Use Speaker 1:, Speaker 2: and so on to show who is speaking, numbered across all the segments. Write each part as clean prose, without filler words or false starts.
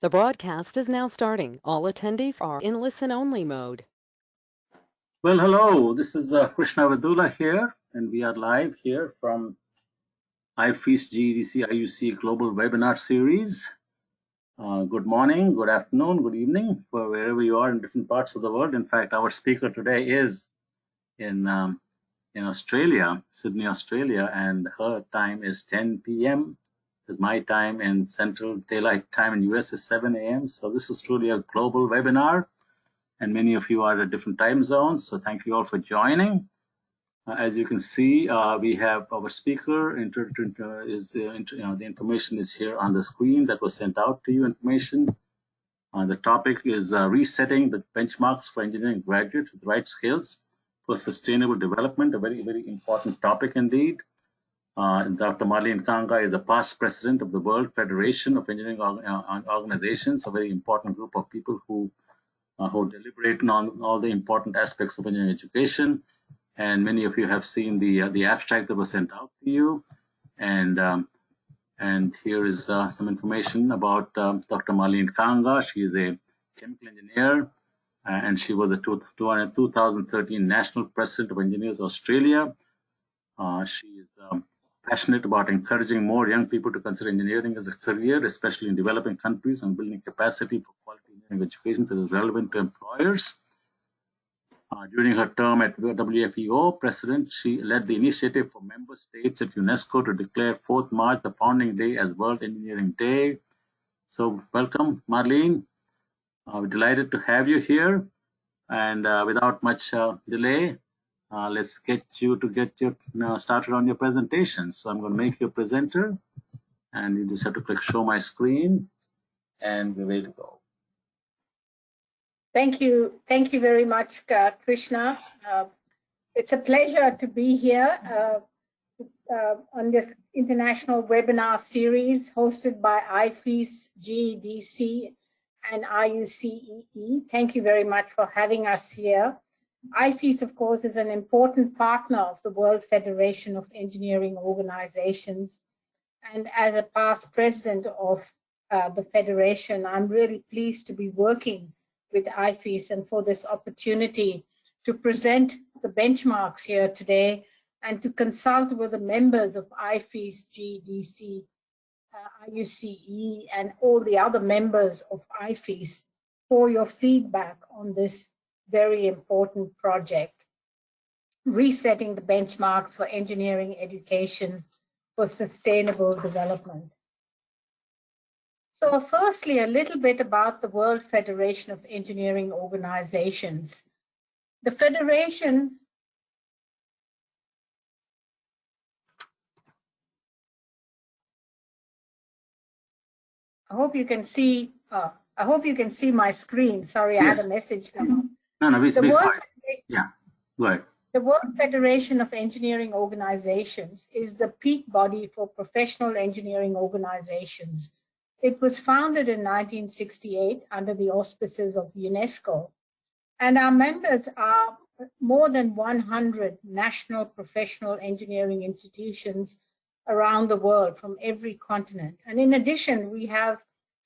Speaker 1: The broadcast is now starting. All attendees are in listen-only mode.
Speaker 2: Well, hello, this is Krishna Vadula here, and we are live here from IFEES GDC IUC Global Webinar Series. Good morning, good afternoon, good evening, for wherever you are in different parts of the world. In fact, our speaker today is in Australia, Sydney, Australia, and her time is 10 p.m. My time in Central Daylight Time in US is 7 a.m. So this is truly a global webinar, and many of you are at different time zones. So thank you all for joining. As you can see, we have our speaker. The information is here on the screen that was sent out to you. Information. The topic is resetting the benchmarks for engineering graduates with the right skills for sustainable development. A very, very important topic indeed. Dr. Marlene Kanga is the past president of the World Federation of Engineering Organizations, a very important group of people who deliberate on all the important aspects of engineering education. And many of you have seen the abstract that was sent out to you. And here is some information about Dr. Marlene Kanga. She is a chemical engineer, and she was the 2013 National President of Engineers Australia. She is passionate about encouraging more young people to consider engineering as a career, especially in developing countries, and building capacity for quality engineering education that is relevant to employers. During her term at WFEO president, she led the initiative for member states at UNESCO to declare 4th March, the founding day, as World Engineering Day. So welcome, Marlene. We're delighted to have you here. And without much delay, let's get you started on your presentation. So I'm going to make you a presenter, and you just have to click show my screen, and we're ready to go.
Speaker 3: Thank you very much, Krishna. It's a pleasure to be here on this international webinar series hosted by IFEES, GAPC, and ICEE. Thank you very much for having us here. IFEES, of course, is an important partner of the World Federation of Engineering Organizations. And as a past president of the Federation, I'm really pleased to be working with IFEES and for this opportunity to present the benchmarks here today and to consult with the members of IFEES, GDC, IUCE, and all the other members of IFEES for your feedback on this very important project, resetting the benchmarks for engineering education for sustainable development. So firstly, a little bit about the World Federation of Engineering Organizations. The Federation I hope you can see my screen. Sorry, yes. I had a message come up.
Speaker 2: No, yeah, go ahead.
Speaker 3: The World Federation of Engineering Organizations is the peak body for professional engineering organizations. It was founded in 1968 under the auspices of UNESCO, and our members are more than 100 national professional engineering institutions around the world from every continent. And in addition, we have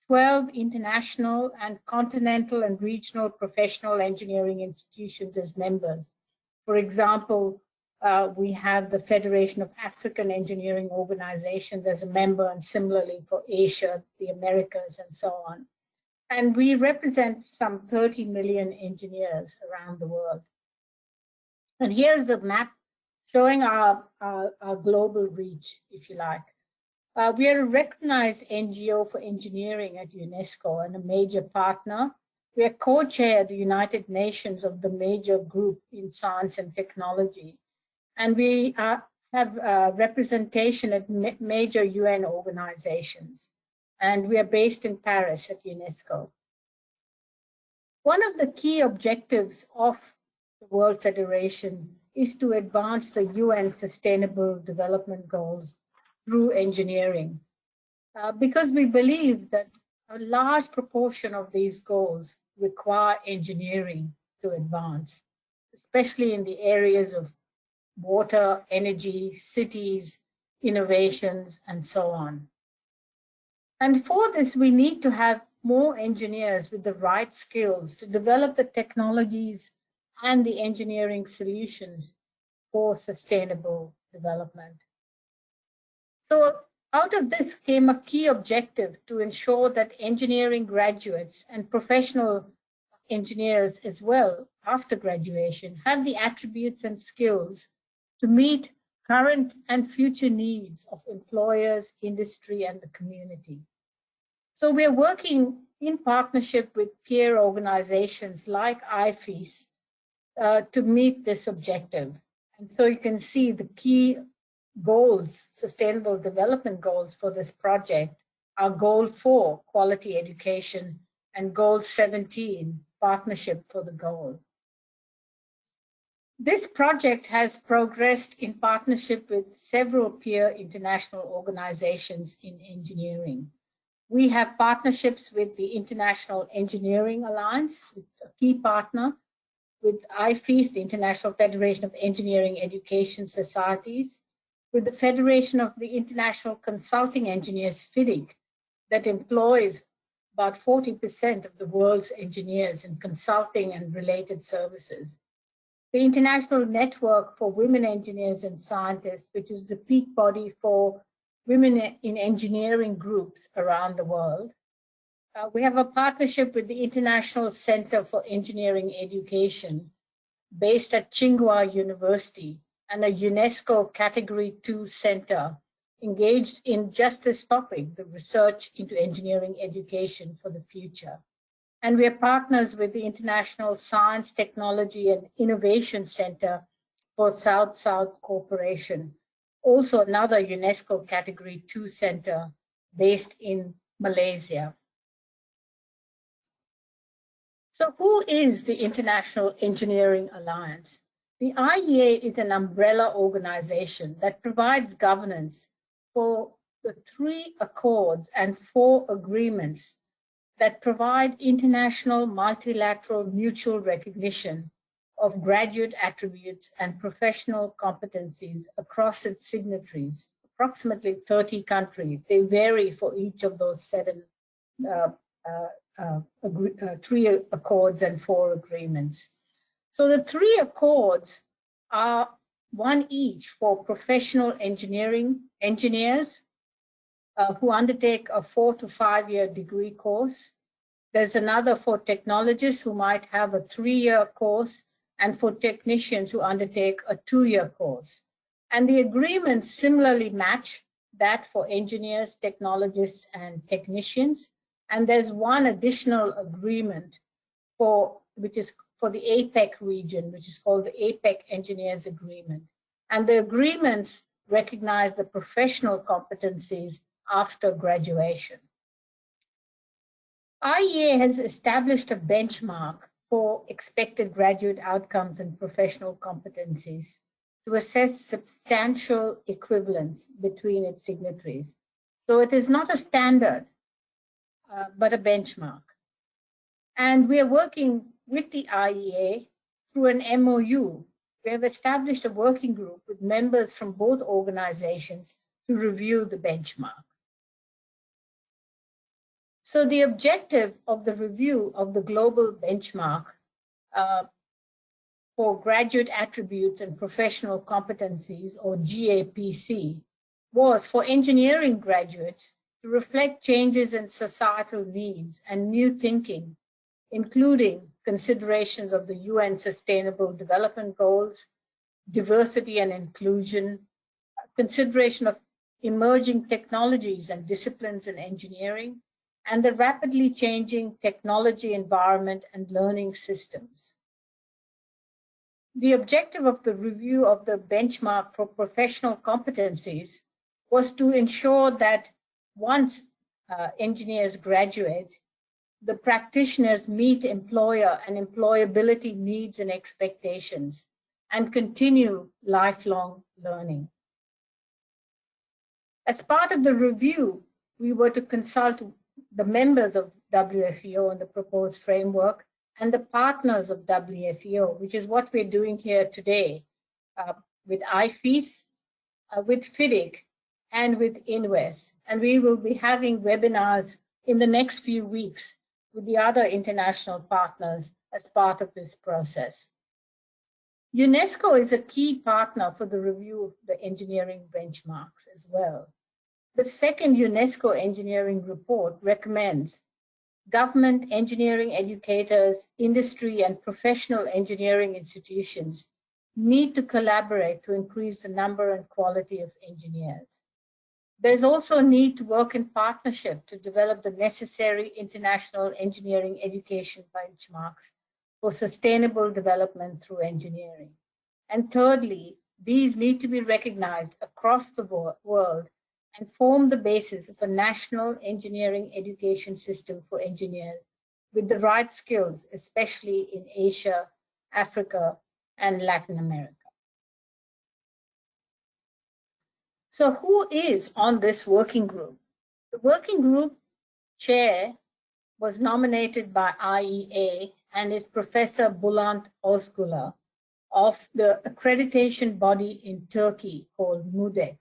Speaker 3: 12 international and continental and regional professional engineering institutions as members. For example, we have the Federation of African Engineering Organizations as a member, and similarly for Asia, the Americas, and so on. And we represent some 30 million engineers around the world. And here's the map showing our global reach, if you like. We are a recognized NGO for engineering at UNESCO and a major partner. We are co-chair of the United Nations of the major group in science and technology. And we have representation at major UN organizations. And we are based in Paris at UNESCO. One of the key objectives of the World Federation is to advance the UN Sustainable Development Goals through engineering, because we believe that a large proportion of these goals require engineering to advance, especially in the areas of water, energy, cities, innovations, and so on. And for this, we need to have more engineers with the right skills to develop the technologies and the engineering solutions for sustainable development. So out of this came a key objective to ensure that engineering graduates and professional engineers as well after graduation have the attributes and skills to meet current and future needs of employers, industry, and the community. So we're working in partnership with peer organizations like IFEES to meet this objective. And so you can see the key goals, sustainable development goals for this project are Goal 4, quality education, and Goal 17, partnership for the goals. This project has progressed in partnership with several peer international organizations in engineering. We have partnerships with the International Engineering Alliance, a key partner, with IFEES, the International Federation of Engineering Education Societies, with the Federation of the International Consulting Engineers, FIDIC, that employs about 40% of the world's engineers in consulting and related services. The International Network for Women Engineers and Scientists, which is the peak body for women in engineering groups around the world. We have a partnership with the International Center for Engineering Education, based at Tsinghua University, and a UNESCO Category II Centre engaged in just this topic, the research into engineering education for the future. And we are partners with the International Science, Technology, and Innovation Center for South-South Cooperation, also another UNESCO Category II Centre based in Malaysia. So who is the International Engineering Alliance? The IEA is an umbrella organization that provides governance for the 3 accords and 4 agreements that provide international multilateral mutual recognition of graduate attributes and professional competencies across its signatories, approximately 30 countries. They vary for each of those 7 3 accords and 4 agreements. So the 3 accords are one each for professional engineers who undertake a 4 to 5 year degree course. There's another for technologists who might have a 3-year course, and for technicians who undertake a 2-year course. And the agreements similarly match that for engineers, technologists, and technicians. And there's one additional agreement which is for the APEC region, which is called the APEC Engineers Agreement. And the agreements recognize the professional competencies after graduation. IEA has established a benchmark for expected graduate outcomes and professional competencies to assess substantial equivalence between its signatories. So it is not a standard, but a benchmark. And we are working with the IEA through an MOU. We have established a working group with members from both organizations to review the benchmark. So the objective of the review of the global benchmark for graduate attributes and professional competencies, or GAPC, was for engineering graduates to reflect changes in societal needs and new thinking, including considerations of the UN Sustainable Development Goals, diversity and inclusion, consideration of emerging technologies and disciplines in engineering, and the rapidly changing technology environment and learning systems. The objective of the review of the benchmark for professional competencies was to ensure that once engineers graduate, the practitioners meet employer and employability needs and expectations and continue lifelong learning. As part of the review, we were to consult the members of WFEO on the proposed framework and the partners of WFEO, which is what we're doing here today with IFEES, with FIDIC, and with INWES. And we will be having webinars in the next few weeks with the other international partners as part of this process. UNESCO is a key partner for the review of the engineering benchmarks as well. The second UNESCO engineering report recommends government, engineering educators, industry, and professional engineering institutions need to collaborate to increase the number and quality of engineers. There's also a need to work in partnership to develop the necessary international engineering education benchmarks for sustainable development through engineering. And thirdly, these need to be recognized across the world and form the basis of a national engineering education system for engineers with the right skills, especially in Asia, Africa, and Latin America. So who is on this working group? The working group chair was nominated by IEA and is Professor Bülent Özgüler of the accreditation body in Turkey called MUDEC,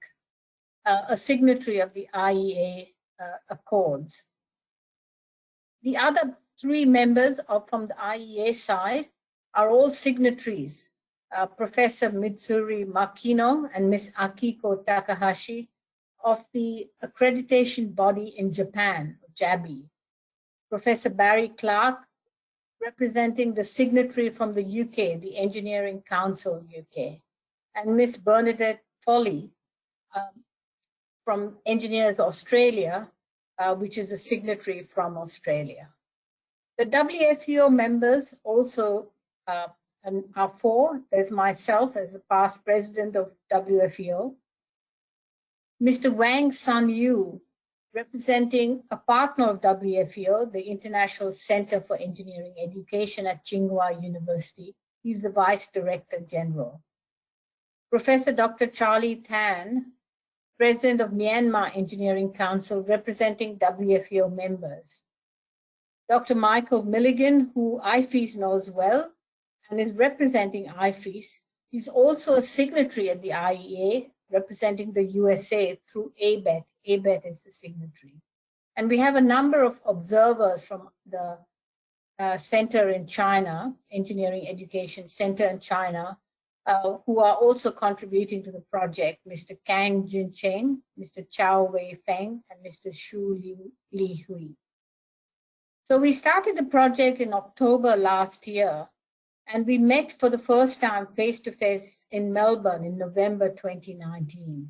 Speaker 3: a signatory of the IEA Accords. The other three members from the IEA side are all signatories, Professor Mitsuri Makino and Ms. Akiko Takahashi of the accreditation body in Japan, JABI, Professor Barry Clark, representing the signatory from the UK, the Engineering Council UK, and Ms. Bernadette Foley from Engineers Australia, which is a signatory from Australia. The WFEO members also are four. There's myself as a past president of WFEO, Mr. Wang Sun Yu, representing a partner of WFEO, the International Center for Engineering Education at Tsinghua University. He's the Vice Director General. Professor Dr. Charlie Tan, President of Myanmar Engineering Council, representing WFEO members. Dr. Michael Milligan, who IFEES knows well and is representing IFEES. He's also a signatory at the IEA, representing the USA through ABET. ABET is the signatory. And we have a number of observers from the center in China, Engineering Education Center in China, who are also contributing to the project, Mr. Kang Juncheng, Mr. Chao Wei Feng, and Mr. Shu Li Hui. So we started the project in October last year, and we met for the first time face-to-face in Melbourne in November 2019,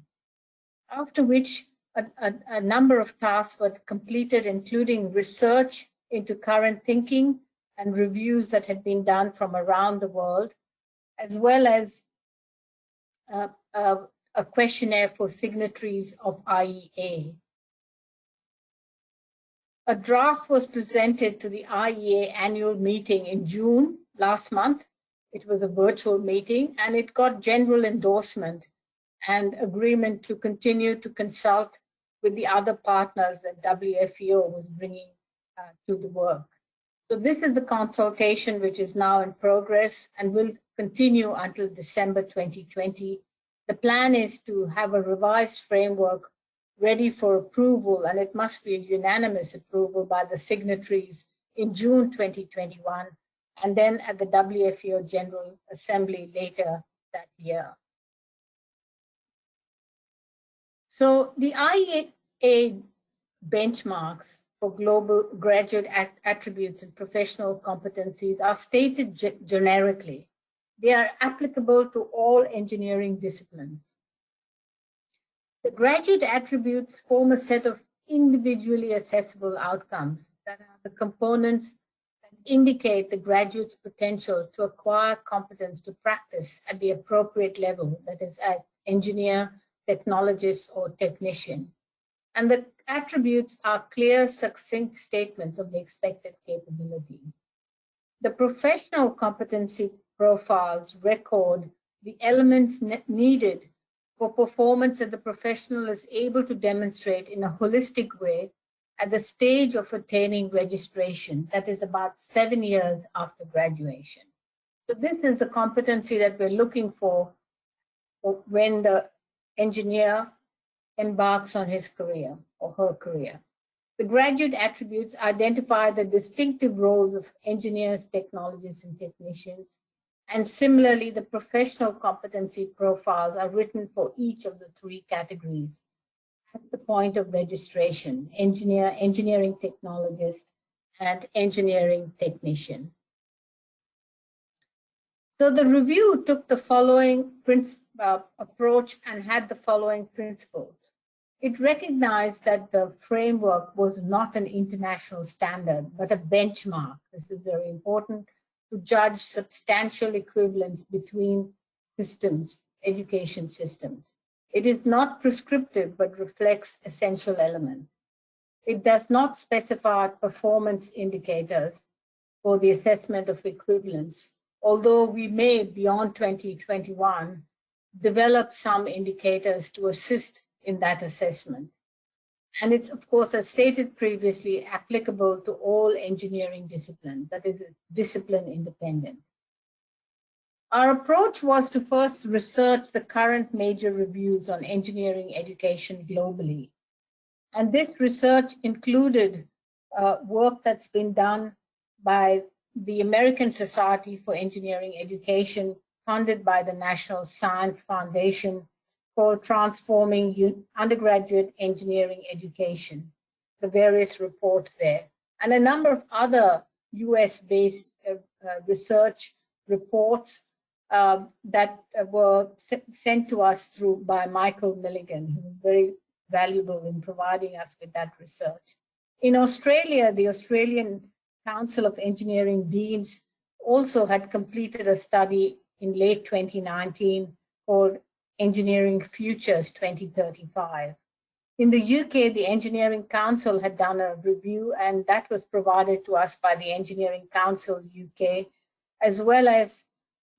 Speaker 3: after which a number of tasks were completed, including research into current thinking and reviews that had been done from around the world, as well as a questionnaire for signatories of IEA. A draft was presented to the IEA annual meeting in June last month. It was a virtual meeting, and it got general endorsement and agreement to continue to consult with the other partners that WFEO was bringing to the work. So this is the consultation which is now in progress and will continue until December 2020. The plan is to have a revised framework ready for approval, and it must be a unanimous approval by the signatories in June 2021, and then at the WFEO General Assembly later that year. So the IEA benchmarks for global graduate attributes and professional competencies are stated generically. They are applicable to all engineering disciplines. The graduate attributes form a set of individually assessable outcomes that are the components that indicate the graduate's potential to acquire competence to practice at the appropriate level, that is at engineer, technologist, or technician. And the attributes are clear, succinct statements of the expected capability. The professional competency profiles record the elements needed for performance that the professional is able to demonstrate in a holistic way at the stage of attaining registration, that is about 7 years after graduation. So this is the competency that we're looking for when the engineer embarks on his career or her career. The graduate attributes identify the distinctive roles of engineers, technologists, and technicians. And similarly, the professional competency profiles are written for each of the three categories at the point of registration: engineer, engineering technologist, and engineering technician. So the review took the following approach and had the following principles. It recognized that the framework was not an international standard, but a benchmark. This is very important to judge substantial equivalence between systems, education systems. It is not prescriptive, but reflects essential elements. It does not specify performance indicators for the assessment of equivalence, although we may, beyond 2021, develop some indicators to assist in that assessment. And it's, of course, as stated previously, applicable to all engineering disciplines, that is, discipline independent. Our approach was to first research the current major reviews on engineering education globally. And this research included work that's been done by the American Society for Engineering Education, funded by the National Science Foundation, called Transforming Undergraduate Engineering Education, the various reports there, and a number of other US-based research reports that were sent to us by Michael Milligan, who was very valuable in providing us with that research. In Australia, the Australian Council of Engineering Deans also had completed a study in late 2019 called Engineering Futures 2035. In the UK, the Engineering Council had done a review, and that was provided to us by the Engineering Council UK, as well as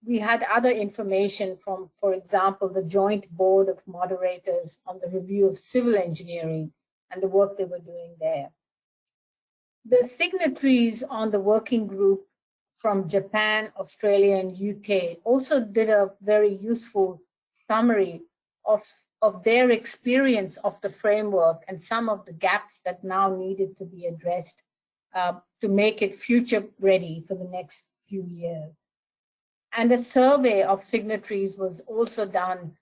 Speaker 3: we had other information from, for example, the Joint Board of Moderators on the review of civil engineering and the work they were doing there. The signatories on the working group from Japan, Australia, and UK also did a very useful summary of their experience of the framework and some of the gaps that now needed to be addressed to make it future ready for the next few years. And a survey of signatories was also done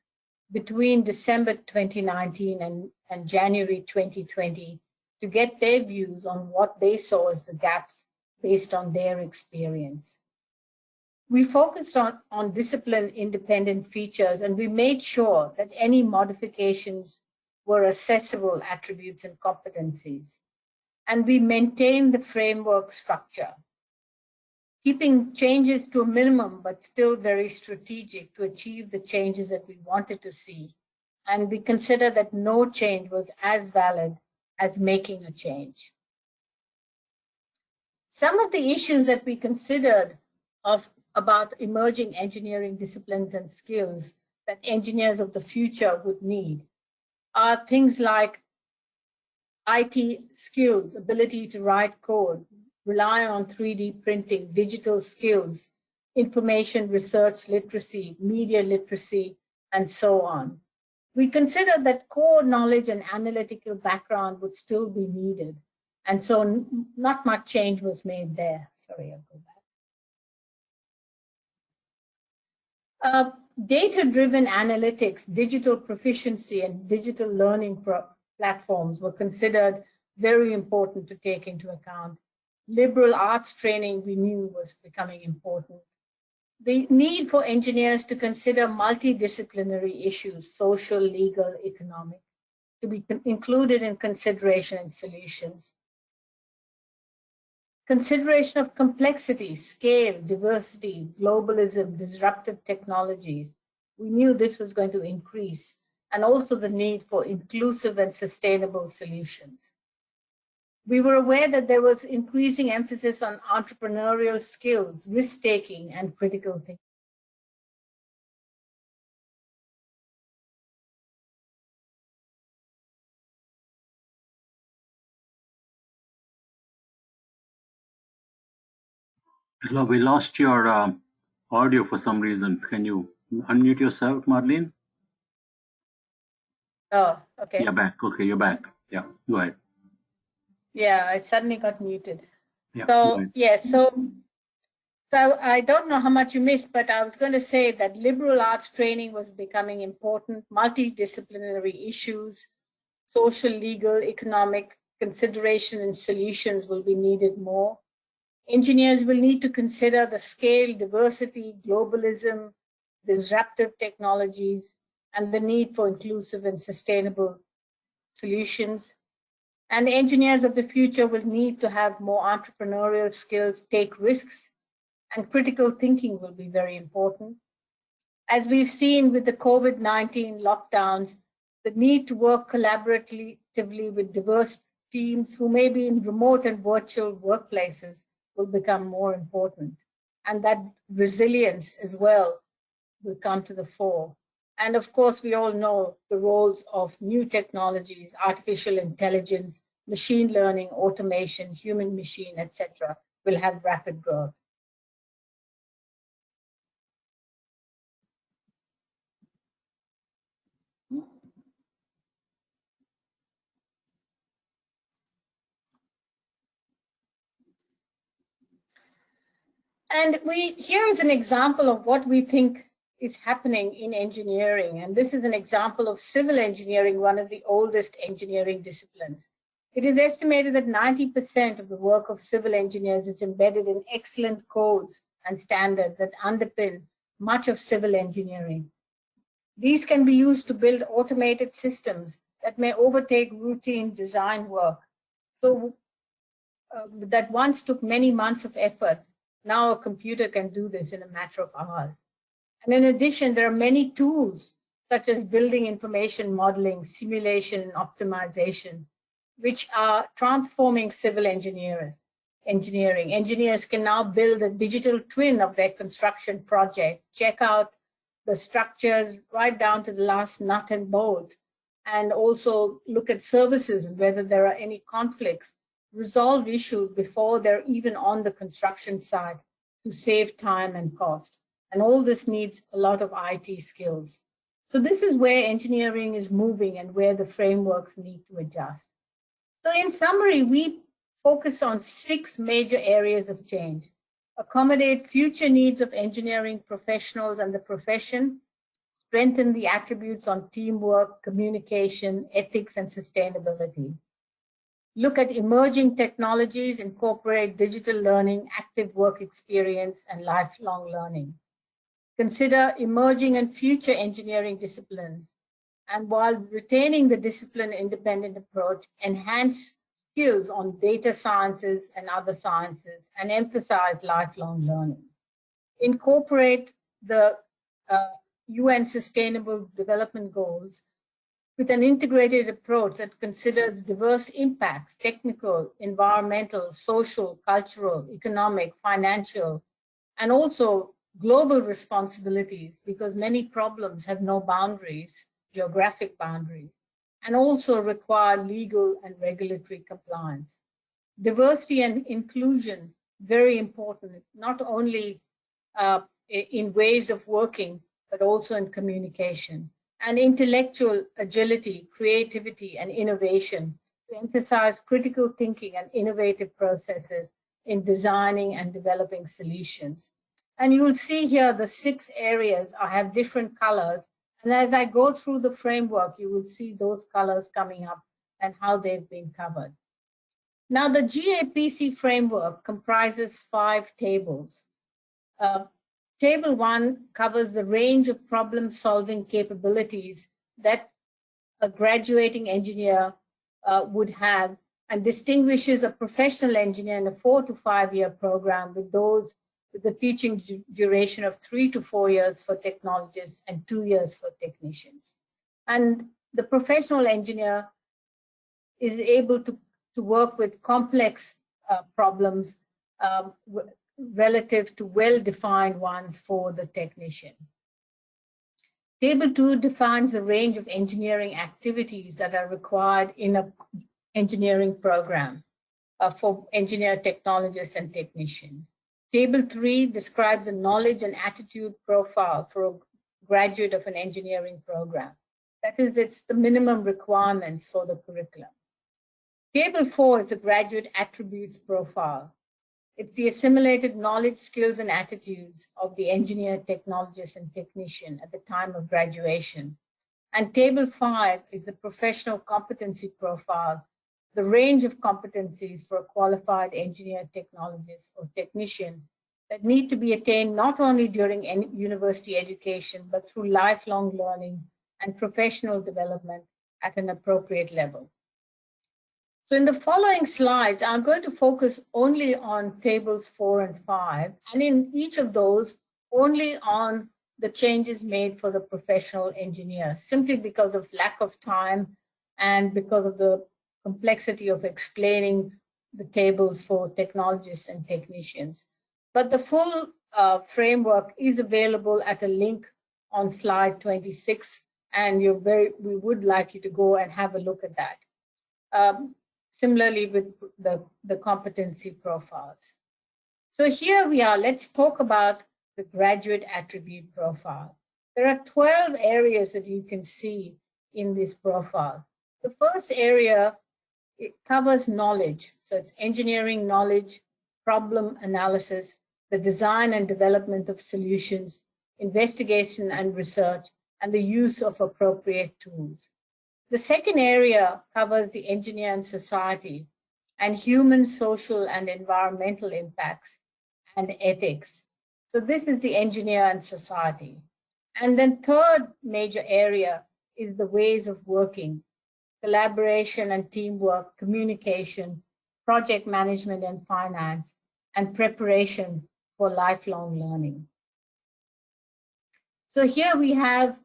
Speaker 3: between December 2019 and January 2020 to get their views on what they saw as the gaps based on their experience. We focused on discipline-independent features, and we made sure that any modifications were accessible attributes and competencies. And we maintained the framework structure, keeping changes to a minimum, but still very strategic to achieve the changes that we wanted to see. And we consider that no change was as valid as making a change. Some of the issues that we considered about emerging engineering disciplines and skills that engineers of the future would need are things like IT skills, ability to write code, rely on 3D printing, digital skills, information research literacy, media literacy, and so on. We consider that core knowledge and analytical background would still be needed. And so not much change was made there. Sorry, I'll go back. Data-driven analytics, digital proficiency, and digital learning platforms were considered very important to take into account. Liberal arts training, we knew, was becoming important. The need for engineers to consider multidisciplinary issues, social, legal, economic, to be included in consideration and solutions. Consideration of complexity, scale, diversity, globalism, disruptive technologies. We knew this was going to increase, and also the need for inclusive and sustainable solutions. We were aware that there was increasing emphasis on entrepreneurial skills, risk-taking, and critical thinking.
Speaker 2: We lost your audio for some reason. Can you unmute yourself, Marlene?
Speaker 3: Oh, okay.
Speaker 2: You're back. Okay, you're back. Yeah, go ahead.
Speaker 3: Yeah, I suddenly got muted.
Speaker 2: Yeah,
Speaker 3: So,
Speaker 2: right.
Speaker 3: yeah, so I don't know how much you missed, but I was going to say that liberal arts training was becoming important, multidisciplinary issues, social, legal, economic consideration and solutions will be needed more. Engineers will need to consider the scale, diversity, globalism, disruptive technologies, and the need for inclusive and sustainable solutions. And the engineers of the future will need to have more entrepreneurial skills, take risks, and critical thinking will be very important. As we've seen with the COVID-19 lockdowns, the need to work collaboratively with diverse teams who may be in remote and virtual workplaces will become more important. And that resilience as well will come to the fore. And of course, we all know the roles of new technologies, artificial intelligence, machine learning, automation, human machine, etc., will have rapid growth. And here is an example of what we think is happening in engineering. And this is an example of civil engineering, one of the oldest engineering disciplines. It is estimated that 90% of the work of civil engineers is embedded in excellent codes and standards that underpin much of civil engineering. These can be used to build automated systems that may overtake routine design work. So that once took many months of effort, now a computer can do this in a matter of hours. And in addition, there are many tools such as building information modeling, simulation, and optimization, which are transforming civil engineering. Engineers can now build a digital twin of their construction project, check out the structures right down to the last nut and bolt, and also look at services and whether there are any conflicts, resolve issues before they're even on the construction site to save time and cost. And all this needs a lot of IT skills. So this is where engineering is moving and where the frameworks need to adjust. So in summary, we focus on 6 major areas of change: accommodate future needs of engineering professionals and the profession, strengthen the attributes on teamwork, communication, ethics, and sustainability. Look at emerging technologies, incorporate digital learning, active work experience, and lifelong learning. Consider emerging and future engineering disciplines, and while retaining the discipline-independent approach, enhance skills on data sciences and other sciences, and emphasize lifelong learning. Incorporate the UN Sustainable Development Goals with an integrated approach that considers diverse impacts, technical, environmental, social, cultural, economic, financial, and also global responsibilities, because many problems have no boundaries, geographic boundaries, and also require legal and regulatory compliance. Diversity and inclusion, very important, not only in ways of working, but also in communication. And intellectual agility, creativity, and innovation to emphasize critical thinking and innovative processes in designing and developing solutions. And you will see here the 6 areas have different colors. And as I go through the framework, you will see those colors coming up and how they've been covered. Now, the GAPC framework comprises 5 tables. Table 1 covers the range of problem-solving capabilities that a graduating engineer would have, and distinguishes a professional engineer in a 4 to 5 year program with those with the teaching duration of 3 to 4 years for technologists and 2 years for technicians. And the professional engineer is able to work with complex problems relative to well-defined ones for the technician. Table 2 defines a range of engineering activities that are required in an engineering program for engineer, technologists, and technician. Table 3 describes a knowledge and attitude profile for a graduate of an engineering program. That is, it's the minimum requirements for the curriculum. Table 4 is the graduate attributes profile. It's the assimilated knowledge, skills, and attitudes of the engineer, technologist, and technician at the time of graduation. And Table 5 is the professional competency profile, the range of competencies for a qualified engineer, technologist, or technician that need to be attained not only during university education, but through lifelong learning and professional development at an appropriate level. So in the following slides, I'm going to focus only on tables 4 and 5, and in each of those, only on the changes made for the professional engineer, simply because of lack of time and because of the complexity of explaining the tables for technologists and technicians. But the full framework is available at a link on slide 26, and we would like you to go and have a look at that. Similarly with the competency profiles. So here we are. Let's talk about the graduate attribute profile. There are 12 areas that you can see in this profile. The first area, it covers knowledge. So it's engineering knowledge, problem analysis, the design and development of solutions, investigation and research, and the use of appropriate tools. The second area covers the engineer and society and human, social, and environmental impacts and ethics. So this is the engineer and society. And then third major area is the ways of working, collaboration and teamwork, communication, project management and finance, and preparation for lifelong learning. So here we have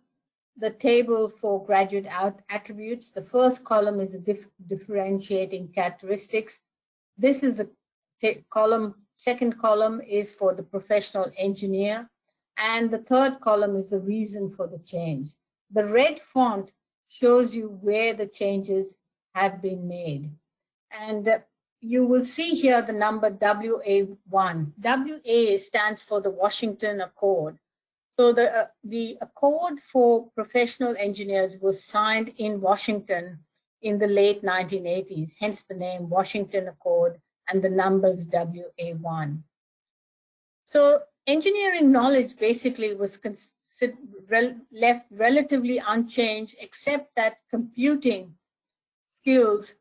Speaker 3: the table for graduate attributes. The first column is a differentiating characteristics. This is a column. Second column is for the professional engineer, and the third column is the reason for the change. The red font shows you where the changes have been made, and you will see here the number WA1. WA stands for the Washington Accord. So the Accord for Professional Engineers was signed in Washington in the late 1980s, hence the name Washington Accord and the numbers WA1. So engineering knowledge basically was left relatively unchanged, except that computing skills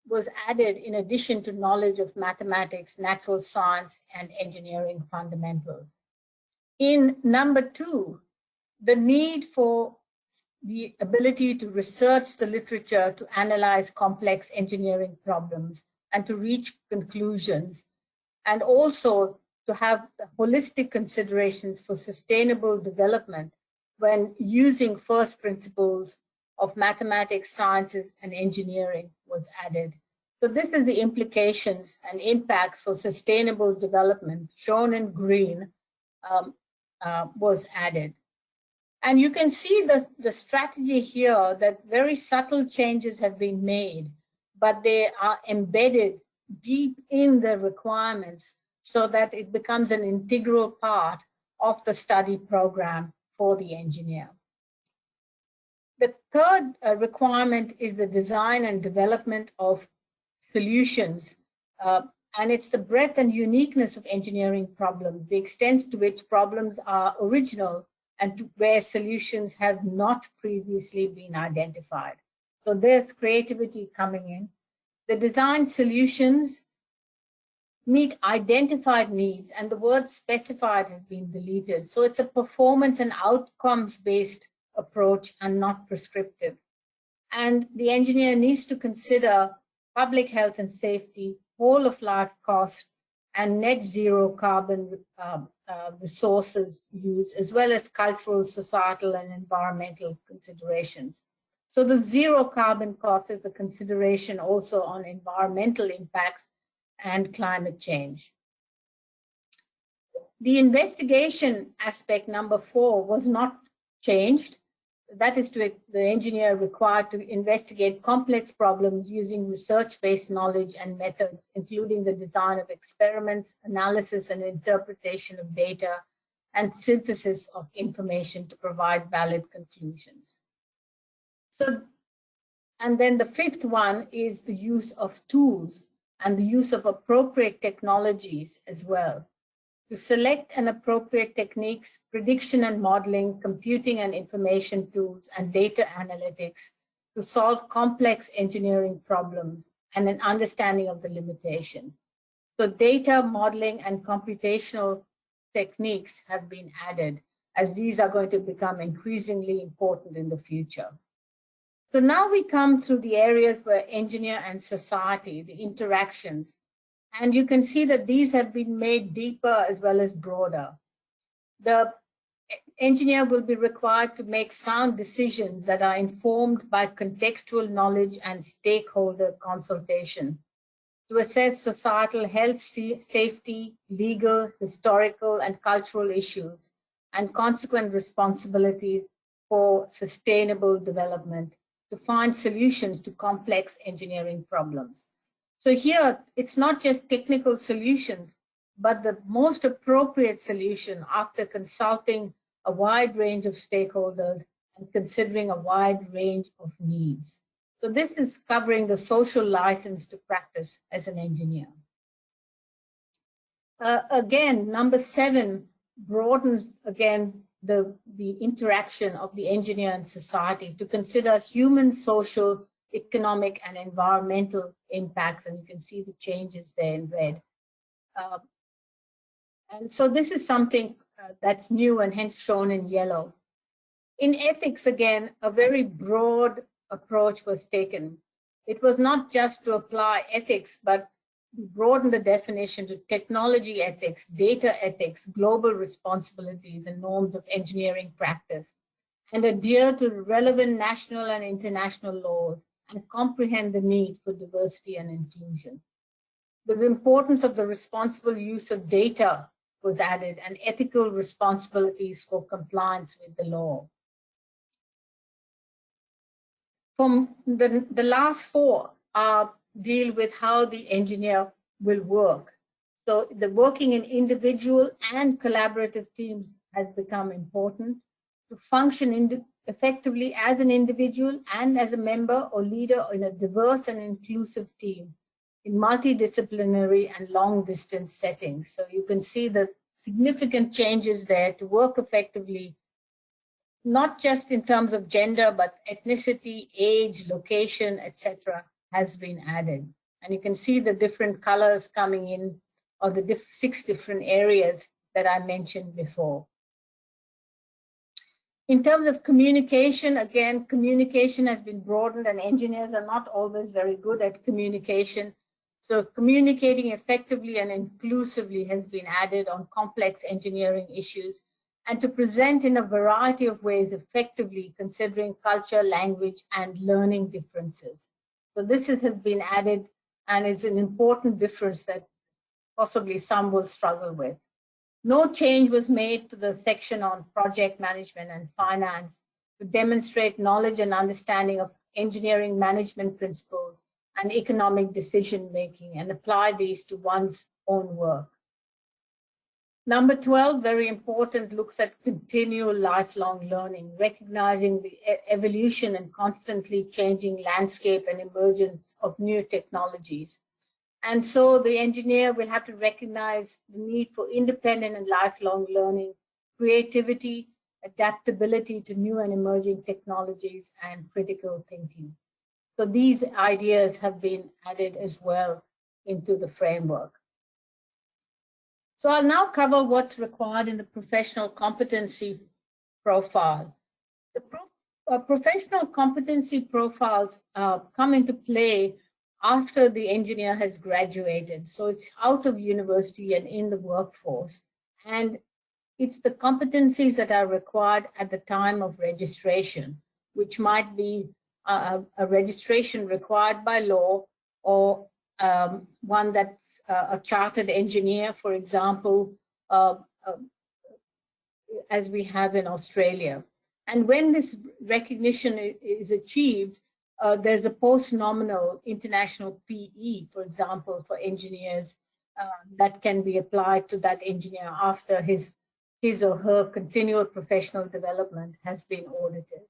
Speaker 3: was added in addition to knowledge of mathematics, natural science, and engineering fundamentals. In number 2, the need for the ability to research the literature, to analyze complex engineering problems, and to reach conclusions, and also to have holistic considerations for sustainable development when using first principles of mathematics, sciences, and engineering was added. So this is the implications and impacts for sustainable development, shown in green, was added. And you can see the strategy here, that very subtle changes have been made, but they are embedded deep in the requirements so that it becomes an integral part of the study program for the engineer. The third requirement is the design and development of solutions. And it's the breadth and uniqueness of engineering problems, the extent to which problems are original and where solutions have not previously been identified. So there's creativity coming in. The design solutions meet identified needs, and the word specified has been deleted. So it's a performance and outcomes-based approach and not prescriptive. And the engineer needs to consider public health and safety, whole of life cost, and net zero carbon resources use, as well as cultural, societal, and environmental considerations. So the zero carbon cost is a consideration also on environmental impacts and climate change. The investigation aspect, number 4, was not changed. That is, the engineer required to investigate complex problems using research-based knowledge and methods, including the design of experiments, analysis and interpretation of data, and synthesis of information to provide valid conclusions. So And then the fifth one is the use of tools and the use of appropriate technologies as well. To select and appropriate techniques, prediction and modeling, computing and information tools, and data analytics to solve complex engineering problems and an understanding of the limitations. So data modeling and computational techniques have been added, as these are going to become increasingly important in the future. So now we come to the areas where engineer and society, the interactions, and you can see that these have been made deeper as well as broader. The engineer will be required to make sound decisions that are informed by contextual knowledge and stakeholder consultation to assess societal health, safety, legal, historical, and cultural issues, and consequent responsibilities for sustainable development to find solutions to complex engineering problems. So here, it's not just technical solutions, but the most appropriate solution after consulting a wide range of stakeholders and considering a wide range of needs. So this is covering the social license to practice as an engineer. Again, number 7 broadens again the interaction of the engineer and society to consider human, social, economic, and environmental impacts, and you can see the changes there in red. And so this is something that's new and hence shown in yellow. In ethics, again, a very broad approach was taken. It was not just to apply ethics, but broaden the definition to technology ethics, data ethics, global responsibilities and norms of engineering practice, and adhere to relevant national and international laws and comprehend the need for diversity and inclusion. The importance of the responsible use of data was added and ethical responsibilities for compliance with the law. From the last 4 deal with how the engineer will work. So the working in individual and collaborative teams has become important. To function effectively as an individual and as a member or leader in a diverse and inclusive team in multidisciplinary and long distance settings. So you can see the significant changes there to work effectively, not just in terms of gender, but ethnicity, age, location, etc. has been added. And you can see the different colors coming in, or the 6 different areas that I mentioned before. In terms of communication, again, communication has been broadened and engineers are not always very good at communication. So communicating effectively and inclusively has been added on complex engineering issues, and to present in a variety of ways effectively considering culture, language, and learning differences. So this has been added and is an important difference that possibly some will struggle with. No change was made to the section on project management and finance to demonstrate knowledge and understanding of engineering management principles and economic decision making and apply these to one's own work. Number 12, very important, looks at continual lifelong learning, recognizing the evolution and constantly changing landscape and emergence of new technologies. And so the engineer will have to recognize the need for independent and lifelong learning, creativity, adaptability to new and emerging technologies, and critical thinking. So these ideas have been added as well into the framework. So I'll now cover what's required in the professional competency profile. The professional competency profiles come into play after the engineer has graduated. So it's out of university and in the workforce. And it's the competencies that are required at the time of registration, which might be a registration required by law, or one that's a chartered engineer, for example, as we have in Australia. And when this recognition is achieved, there's a post-nominal international PE, for example, for engineers that can be applied to that engineer after his or her continual professional development has been audited.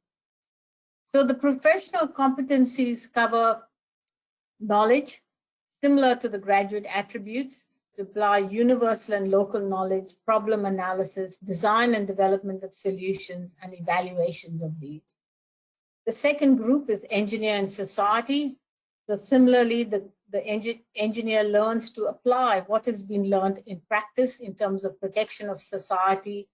Speaker 3: So the professional competencies cover knowledge, similar to the graduate attributes, to apply universal and local knowledge, problem analysis, design and development of solutions, and evaluations of these. The second group is engineer and society. So similarly, the engineer learns to apply what has been learned in practice in terms of protection of society,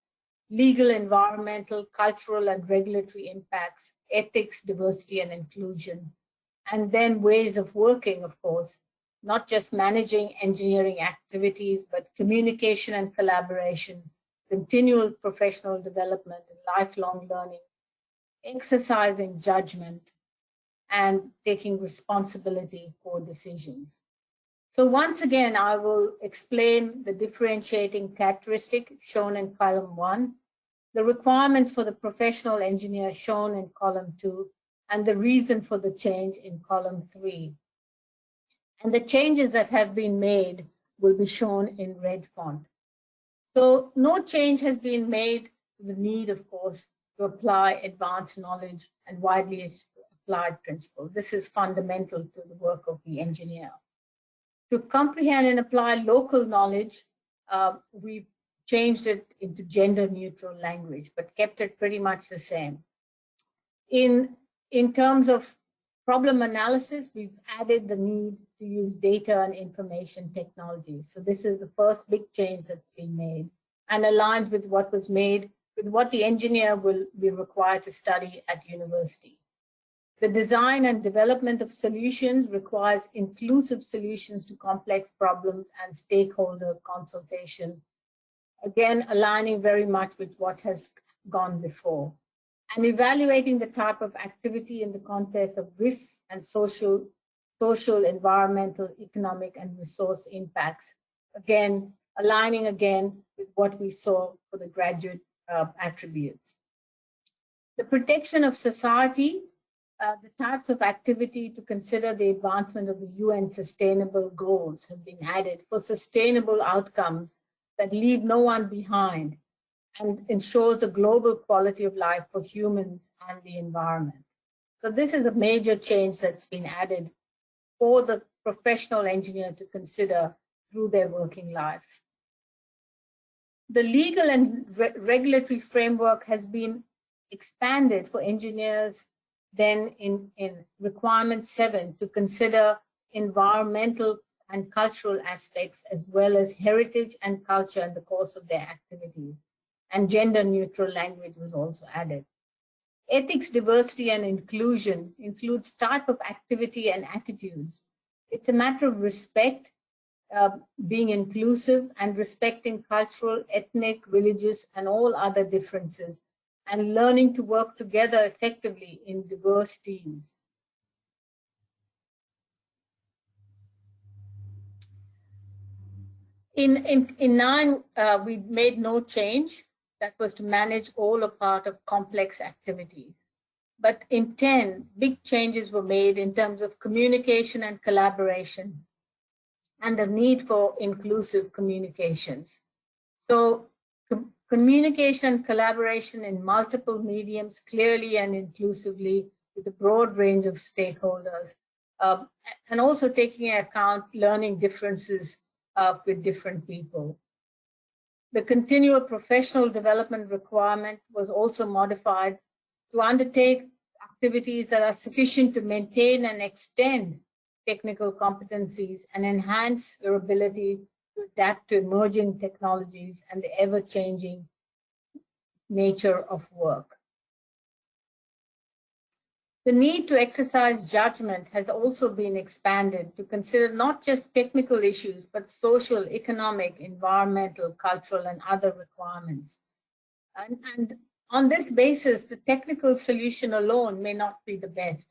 Speaker 3: legal, environmental, cultural, and regulatory impacts, ethics, diversity, and inclusion. And then ways of working, of course, not just managing engineering activities, but communication and collaboration, continual professional development, and lifelong learning, exercising judgment, and taking responsibility for decisions. So once again, I will explain the differentiating characteristic shown in column 1, the requirements for the professional engineer shown in column 2, and the reason for the change in column 3. And the changes that have been made will be shown in red font. So no change has been made to the need, of course, to apply advanced knowledge and widely applied principles. This is fundamental to the work of the engineer. To comprehend and apply local knowledge, we've changed it into gender-neutral language, but kept it pretty much the same. In terms of problem analysis, we've added the need to use data and information technology. So this is the first big change that's been made and aligns with what was made with what the engineer will be required to study at university. The design and development of solutions requires inclusive solutions to complex problems and stakeholder consultation, again, aligning very much with what has gone before. And evaluating the type of activity in the context of risks and social, environmental, economic, and resource impacts. Again, aligning again with what we saw for the graduate attributes. The protection of society, the types of activity to consider the advancement of the UN sustainable goals have been added for sustainable outcomes that leave no one behind and ensures a global quality of life for humans and the environment. So this is a major change that's been added for the professional engineer to consider through their working life. The legal and regulatory framework has been expanded for engineers then in requirement 7 to consider environmental and cultural aspects as well as heritage and culture in the course of their activities. And gender-neutral language was also added. Ethics, diversity, and inclusion includes type of activity and attitudes. It's a matter of respect, being inclusive and respecting cultural, ethnic, religious, and all other differences, and learning to work together effectively in diverse teams. In 9, we made no change. That was to manage all or part of complex activities. But in 10, big changes were made in terms of communication and collaboration and the need for inclusive communications. So communication and collaboration in multiple mediums, clearly and inclusively with a broad range of stakeholders, and also taking into account learning differences with different people. The continual professional development requirement was also modified to undertake activities that are sufficient to maintain and extend technical competencies and enhance your ability to adapt to emerging technologies and the ever-changing nature of work. The need to exercise judgment has also been expanded to consider not just technical issues, but social, economic, environmental, cultural, and other requirements. And on this basis, the technical solution alone may not be the best.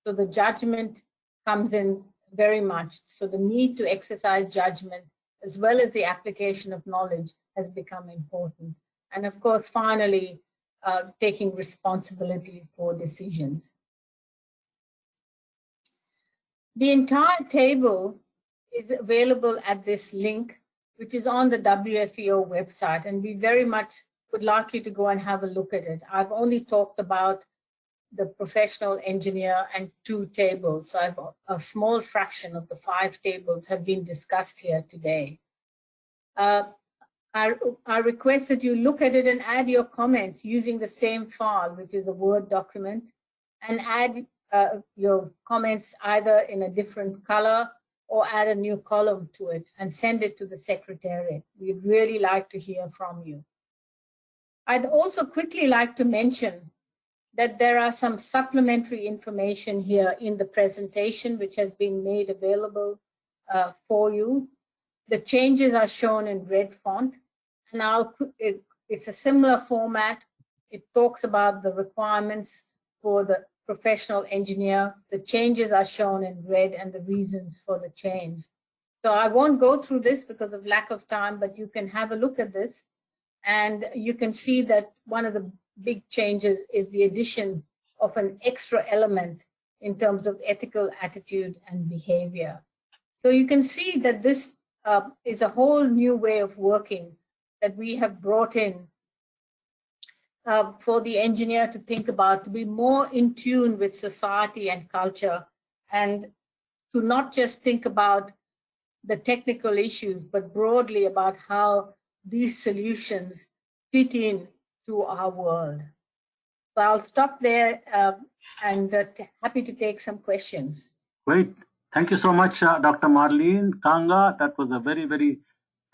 Speaker 3: So the judgment comes in very much. So the need to exercise judgment, as well as the application of knowledge, has become important. And of course, finally, taking responsibility for decisions. The entire table is available at this link, which is on the WFEO website, and we very much would like you to go and have a look at it. I've only talked about the professional engineer, and 2 tables. So a small fraction of the 5 tables have been discussed here today. I request that you look at it and add your comments using the same file, which is a Word document, and add your comments either in a different color or add a new column to it and send it to the Secretariat. We'd really like to hear from you. I'd also quickly like to mention that there are some supplementary information here in the presentation which has been made available for you. The changes are shown in red font, and it's a similar format. It talks about the requirements for the professional engineer. The changes are shown in red and the reasons for the change. So I won't go through this because of lack of time, but you can have a look at this, and you can see that one of the big changes is the addition of an extra element in terms of ethical attitude and behavior. So you can see that this is a whole new way of working that we have brought in for the engineer to think about, to be more in tune with society and culture, and to not just think about the technical issues, but broadly about how these solutions fit in to our world. So I'll stop there and happy to take some questions.
Speaker 2: Great. Thank you so much, Dr. Marlene Kanga. That was a very, very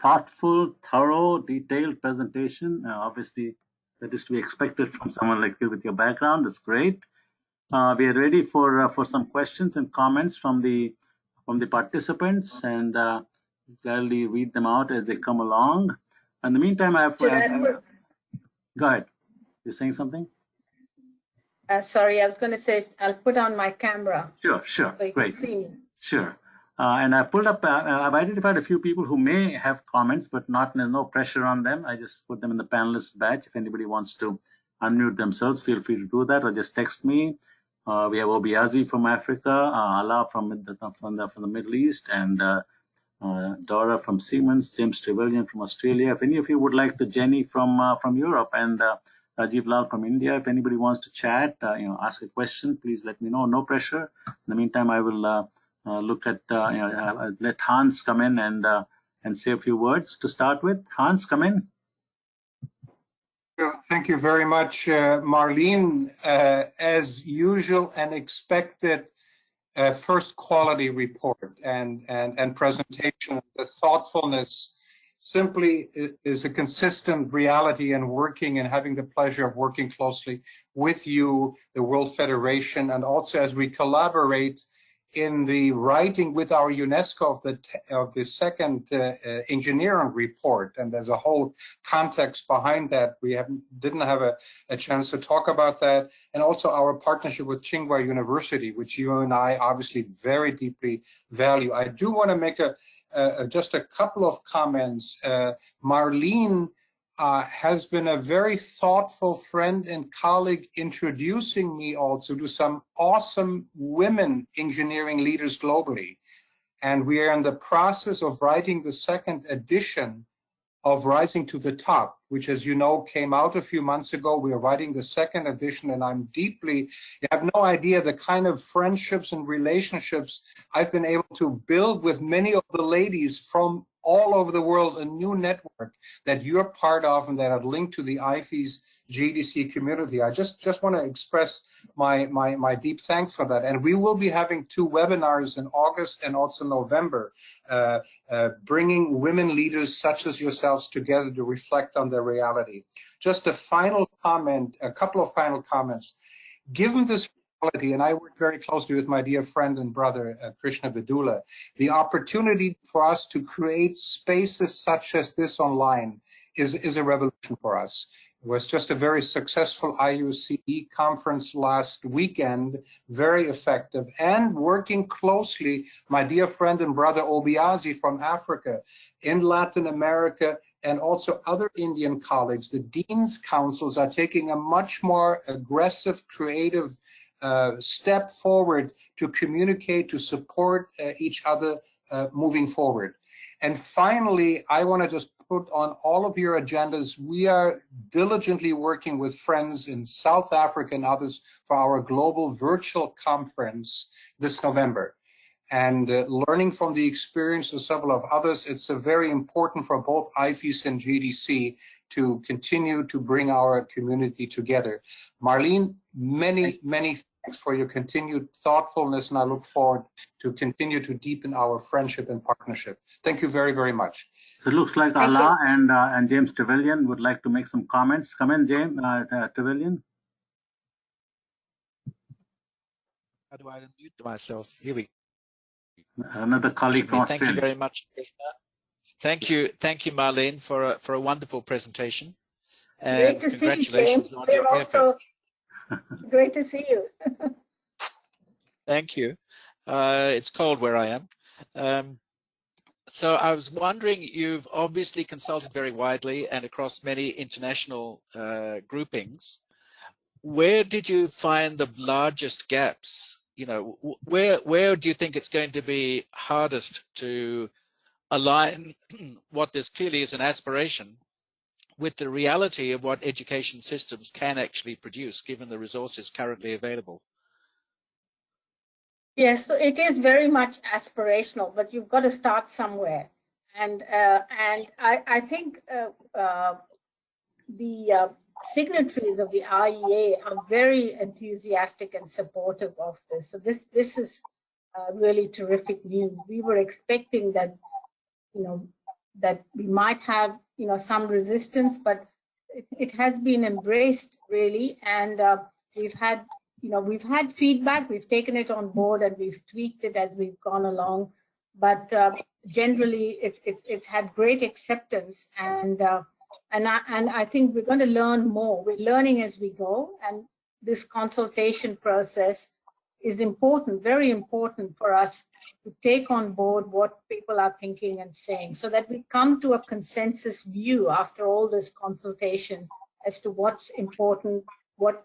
Speaker 2: thoughtful, thorough, detailed presentation. Obviously, that is to be expected from someone like you with your background. That's great. We are ready for some questions and comments from the participants, and gladly read them out as they come along. In the meantime, go ahead. You're saying something?
Speaker 3: Sorry, I was going to say I'll put on my camera.
Speaker 2: Sure.
Speaker 3: So you
Speaker 2: Great.
Speaker 3: can see me.
Speaker 2: Sure. And I pulled up, I've identified a few people who may have comments, but no pressure on them. I just put them in the panelist batch. If anybody wants to unmute themselves, feel free to do that, or just text me. We have Obiazi from Africa, Ala from the Middle East, and Dora from Siemens, James Trevelyan from Australia. If any of you would like to, Jenny from Europe, and Rajiv Lal from India. If anybody wants to chat, ask a question, please let me know. No pressure. In the meantime, I will look at let Hans come in and say a few words to start with. Hans, come in.
Speaker 4: Thank you very much, Marlene. As usual and expected, first quality report and presentation. The thoughtfulness simply is a consistent reality in working and having the pleasure of working closely with you, the World Federation, and also as we collaborate in the writing with our UNESCO of the second engineering report. And there's a whole context behind that. We didn't have a chance to talk about that. And also our partnership with Tsinghua University, which you and I obviously very deeply value. I do want to make just a couple of comments. Marlene has been a very thoughtful friend and colleague, introducing me also to some awesome women engineering leaders globally. And we are in the process of writing the second edition of Rising to the Top, which, as you know, came out a few months ago. We are writing the second edition, and you have no idea the kind of friendships and relationships I've been able to build with many of the ladies from all over the world, a new network that you're part of and that are linked to the IFEES GDC community. I just want to express my deep thanks for that. And we will be having 2 webinars in August and also November, bringing women leaders such as yourselves together to reflect on their reality. Just a final comment, a couple of final comments. Given this reality, and I work very closely with my dear friend and brother, Krishna Vidula, the opportunity for us to create spaces such as this online is a revolution for us. It was just a very successful IUCE conference last weekend, very effective, and working closely, my dear friend and brother Obiazi from Africa, in Latin America, and also other Indian colleagues. The Dean's Councils are taking a much more aggressive, creative step forward to communicate, to support each other moving forward. And finally, I want to just put on all of your agendas. We are diligently working with friends in South Africa and others for our global virtual conference this November. And learning from the experience of several of others, it's very important for both IFEES and GDC to continue to bring our community together. Marlene, many thanks for your continued thoughtfulness, and I look forward to continue to deepen our friendship and partnership. Thank you very, very much.
Speaker 2: So it looks like Ala and James Trevelyan would like to make some comments. Come in, James Trevelyan.
Speaker 5: How do I unmute myself? Here we go.
Speaker 2: Another colleague from
Speaker 5: Thank
Speaker 2: Australia.
Speaker 5: you very much, Krishna. Thank you, Marlene, for a wonderful presentation. And
Speaker 3: great to
Speaker 5: congratulations
Speaker 3: see you,
Speaker 5: on your effort.
Speaker 3: Great to see you.
Speaker 5: Thank you. It's cold where I am. So I was wondering, you've obviously consulted very widely and across many international groupings. Where did you find the largest gaps? You know, where do you think it's going to be hardest to align what this clearly is an aspiration with the reality of what education systems can actually produce, given the resources currently available?
Speaker 3: Yes, so it is very much aspirational, but you've got to start somewhere. And I think the signatories of the IEA are very enthusiastic and supportive of this. So this is really terrific news. We were expecting that, that we might have, some resistance, but it has been embraced really, and we've had feedback. We've taken it on board and we've tweaked it as we've gone along. But generally, it's had great acceptance, and I think we're going to learn more. We're learning as we go, and this consultation process is important, very important for us to take on board what people are thinking and saying, so that we come to a consensus view after all this consultation as to what's important, what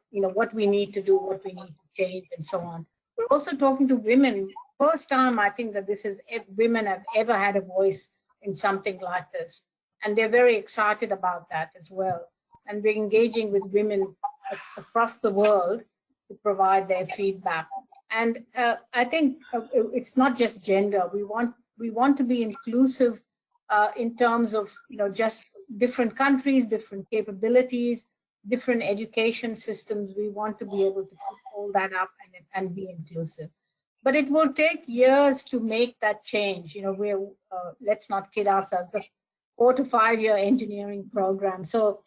Speaker 3: we need to do, what we need to change, and so on. We're also talking to women. First time I think that this is women have ever had a voice in something like this, and they're very excited about that as well. And we're engaging with women across the world to provide their feedback. And I think it's not just gender. We want to be inclusive in terms of just different countries, different capabilities, different education systems. We want to be able to put all that up and be inclusive. But it will take years to make that change. Let's not kid ourselves. A 4 to 5 year engineering program. So,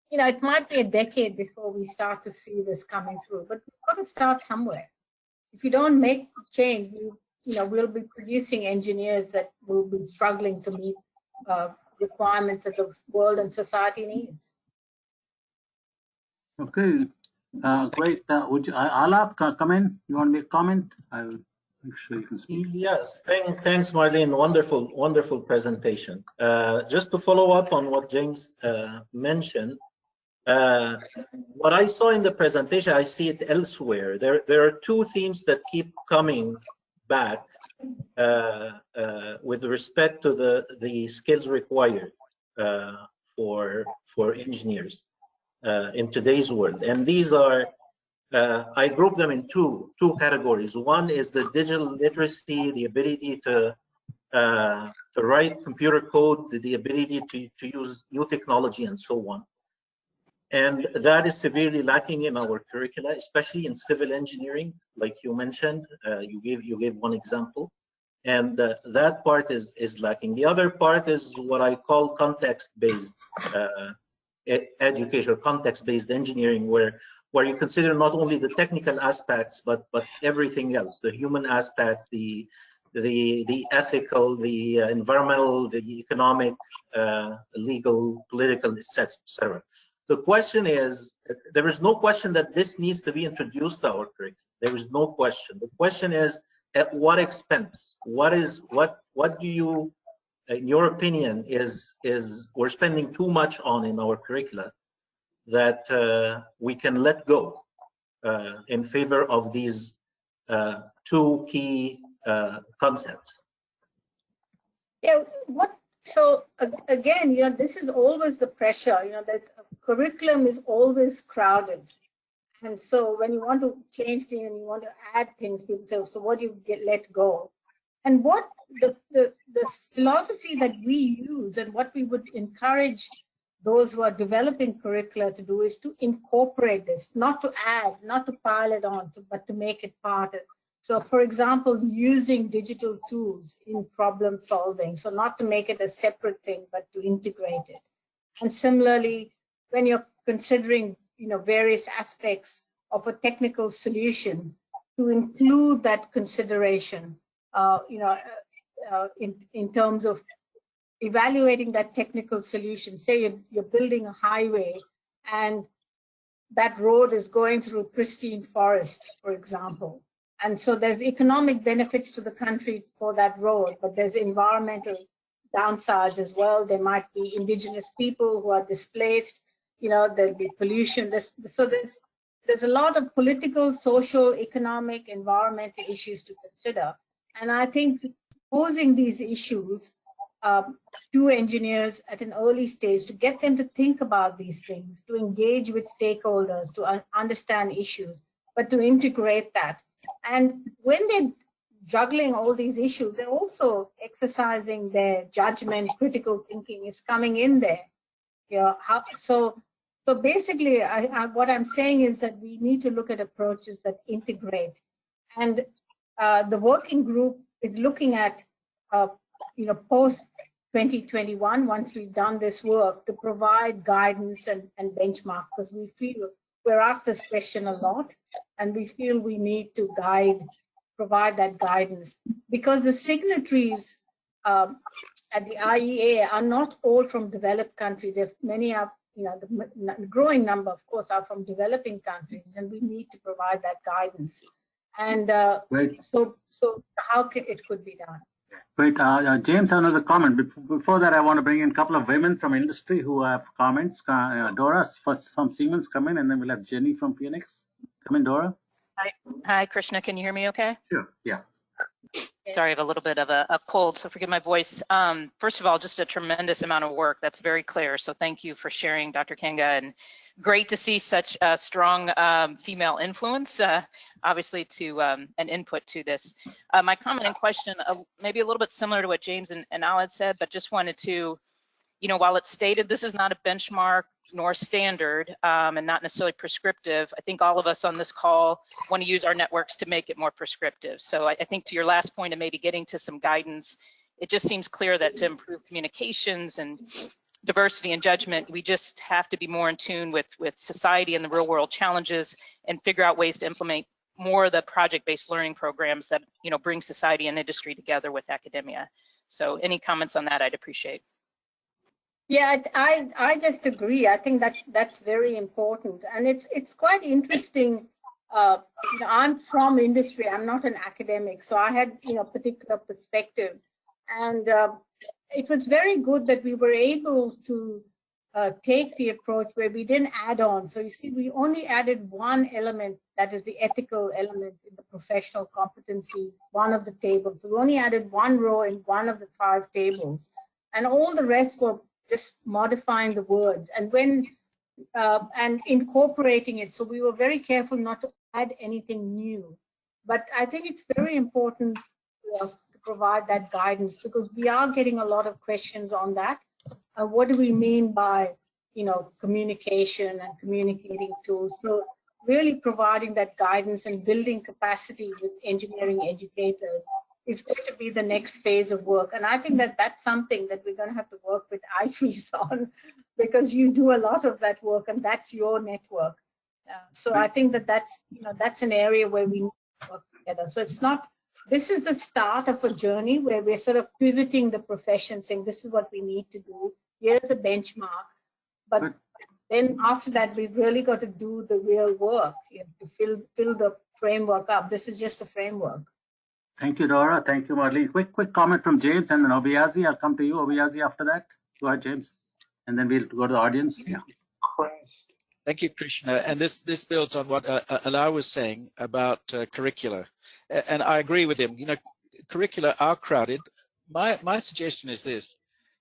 Speaker 3: it might be a decade before we start to see this coming through. But we've got to start somewhere. If you don't make change, we'll be producing engineers that will be struggling to meet requirements that the world and society needs.
Speaker 2: Okay, great. Would you, Alap, come in? You want to make a comment? I will make sure you can speak.
Speaker 6: Yes, thanks, Marlene. Wonderful presentation. Just to follow up on what James mentioned, what I saw in the presentation, I see it elsewhere. There are two themes that keep coming back with respect to the skills required for engineers in today's world, and these are I group them in two categories. One is the digital literacy, the ability to write computer code, the ability to use new technology, and so on. And that is severely lacking in our curricula, especially in civil engineering, like you mentioned. You gave one example, and that part is lacking. The other part is what I call context-based education, or context-based engineering, where you consider not only the technical aspects but everything else: the human aspect, the ethical, the environmental, the economic, legal, political, etc. The question is, there is no question that this needs to be introduced to our curriculum. There is no question. The question is, at what expense? What do you, in your opinion, is we're spending too much on in our curricula that we can let go in favor of these two key concepts?
Speaker 3: Yeah, So again, you know, this is always the pressure, you know, that curriculum is always crowded. And so when you want to change things and you want to add things, people say, so what do you let go? And what the philosophy that we use and what we would encourage those who are developing curricula to do is to incorporate this, not to add, not to pile it on, but to make it part of. So for example, using digital tools in problem solving. So not to make it a separate thing, but to integrate it. And similarly, when you're considering, you know, various aspects of a technical solution, to include that consideration, you know, in terms of evaluating that technical solution. Say you're building a highway and that road is going through a pristine forest, for example. And so there's economic benefits to the country for that road, but there's environmental downsides as well. There might be indigenous people who are displaced, you know, there'll be pollution. So there's a lot of political, social, economic, environmental issues to consider. And I think posing these issues to engineers at an early stage, to get them to think about these things, to engage with stakeholders, to understand issues, but to integrate that. And when they're juggling all these issues, they're also exercising their judgment, critical thinking is coming in there. You know, so basically, what I'm saying is that we need to look at approaches that integrate. And the working group is looking at, you know, post 2021, once we've done this work, to provide guidance and benchmark, because we feel we're asked this question a lot, and we feel we need to provide that guidance, because the signatories at the IEA are not all from developed countries. Many are, you know, the growing number, of course, are from developing countries, and we need to provide that guidance. And so how it could be done.
Speaker 2: Great. James, another comment. Before that, I want to bring in a couple of women from industry who have comments. Dora from Siemens, come in, and then we'll have Jenny from Phoenix. Come in, Dora.
Speaker 7: Hi, Krishna. Can you hear me okay?
Speaker 2: Sure, yeah.
Speaker 7: Sorry, I have a little bit of a cold, so forgive my voice. First of all, just a tremendous amount of work. That's very clear. So thank you for sharing, Dr. Kanga, and great to see such a strong female influence, obviously, to an input to this. My comment and question, maybe a little bit similar to what James and Al had said, but just wanted to, you know, while it's stated this is not a benchmark nor standard and not necessarily prescriptive, I think all of us on this call want to use our networks to make it more prescriptive. So I think to your last point of maybe getting to some guidance, it just seems clear that to improve communications and diversity and judgment, we just have to be more in tune with society and the real world challenges and figure out ways to implement more of the project-based learning programs that, you know, bring society and industry together with academia. So any comments on that, I'd appreciate.
Speaker 3: Yeah, I just agree. I think that's very important, and it's quite interesting. You know, I'm from industry. I'm not an academic, so I had, you know, particular perspective, and it was very good that we were able to take the approach where we didn't add on. So you see, we only added one element, that is the ethical element in the professional competency, one of the tables. So we only added one row in one of the 5 tables, and all the rest were just modifying the words and and incorporating it. So we were very careful not to add anything new. But I think it's very important to provide that guidance, because we are getting a lot of questions on that. What do we mean by, you know, communication and communicating tools? So really providing that guidance and building capacity with engineering educators is going to be the next phase of work. And I think that that's something that we're going to have to work with IFEES on, because you do a lot of that work and that's your network. So I think that that's, you know, that's an area where we need to work together. So it's not, this is the start of a journey where we're sort of pivoting the profession, saying this is what we need to do. Here's a benchmark. But then after that, we've really got to do the real work, you know, to fill the framework up. This is just a framework.
Speaker 2: Thank you, Dora. Thank you, Marlene. Quick comment from James, and then Obiazi. I'll come to you, Obiazi, after that. Go ahead, James. And then we'll go to the audience. Yeah.
Speaker 5: Thank you, Krishna. And this builds on what Alaa was saying about curricula. And I agree with him. You know, curricula are crowded. My suggestion is this.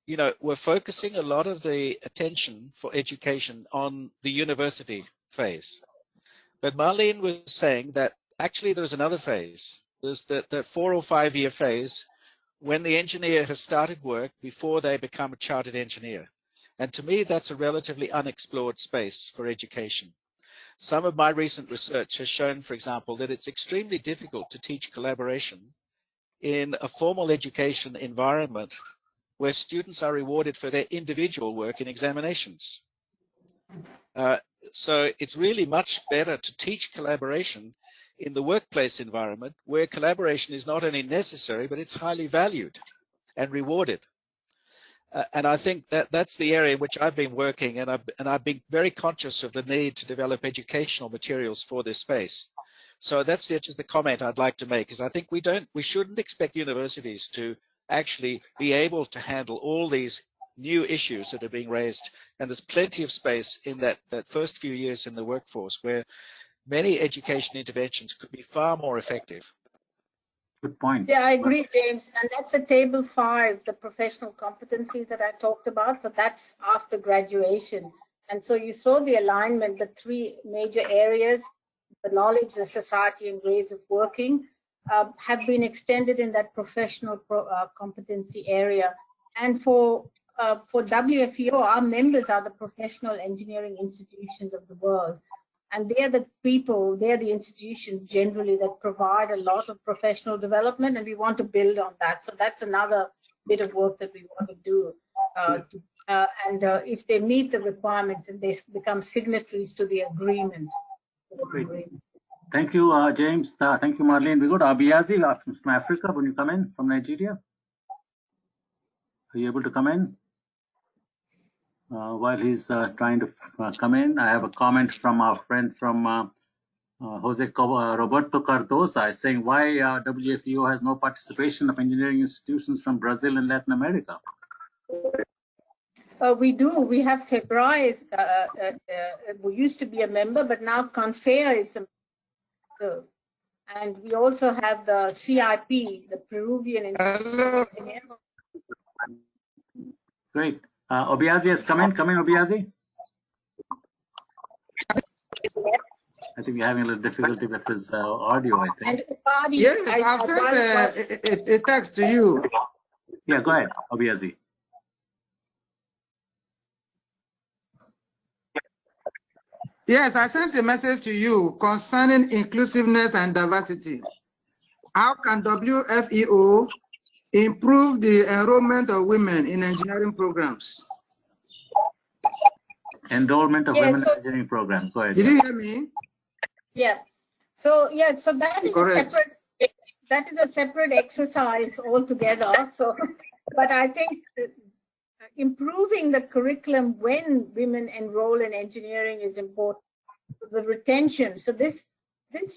Speaker 5: you know, we're focusing a lot of the attention for education on the university phase. But Marlene was saying that actually there's another phase. There's the 4 or 5 year phase when the engineer has started work before they become a chartered engineer. And to me, that's a relatively unexplored space for education. Some of my recent research has shown, for example, that it's extremely difficult to teach collaboration in a formal education environment where students are rewarded for their individual work in examinations. So it's really much better to teach collaboration in the workplace environment where collaboration is not only necessary, but it's highly valued and rewarded. And I think that that's the area in which I've been working, and I've been very conscious of the need to develop educational materials for this space. So that's just a comment I'd like to make, is I think we shouldn't expect universities to actually be able to handle all these new issues that are being raised. And there's plenty of space in that first few years in the workforce where many education interventions could be far more effective.
Speaker 2: Good point.
Speaker 3: Yeah, I agree, James. And that's the table 5, the professional competencies that I talked about. So that's after graduation. And so you saw the alignment, the 3 major areas, the knowledge, the society, and ways of working, have been extended in that professional competency area. And for WFEO, our members are the professional engineering institutions of the world. And they're the people, they're the institutions generally that provide a lot of professional development, and we want to build on that. So that's another bit of work that we want to do. If they meet the requirements and they become signatories to the agreements.
Speaker 2: Great. Thank you, James. Thank you, Marlene. We go to Abiyazi from Africa. When you come in from Nigeria, are you able to come in? While he's trying to come in, I have a comment from our friend from Jose Roberto Cardosa saying why WFEO has no participation of engineering institutions from Brazil and Latin America.
Speaker 3: We do. We have FEBRA, who used to be a member, but now CONFEA is a member. And we also have the CIP, the Peruvian Engineering.
Speaker 2: Great. Obiazi has come in. Come in, Obiazi. I think you're having a little difficulty with his audio, I think.
Speaker 3: And
Speaker 8: yes, I've sent a text to you.
Speaker 2: Yeah, go ahead, Obiazi.
Speaker 8: Yes, I sent a message to you concerning inclusiveness and diversity. How can WFEO improve the enrollment of women in engineering programs?
Speaker 2: Enrollment of women in engineering programs. Go ahead.
Speaker 8: Did you hear me?
Speaker 3: Yeah. So yeah, so that is
Speaker 8: correct.
Speaker 3: a separate exercise altogether. So, but I think improving the curriculum when women enroll in engineering is important. The retention. So this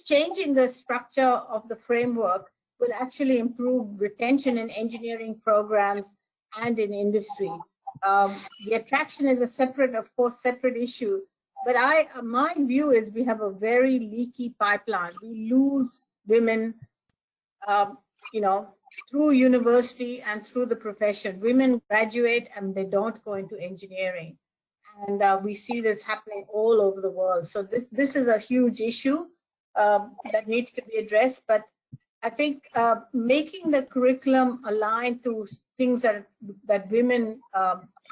Speaker 3: changing the structure of the framework will actually improve retention in engineering programs and in industry. The attraction is a separate, of course, separate issue. But my view is we have a very leaky pipeline. We lose women, through university and through the profession. Women graduate and they don't go into engineering. And we see this happening all over the world. So this is a huge issue that needs to be addressed. But I think making the curriculum aligned to things that women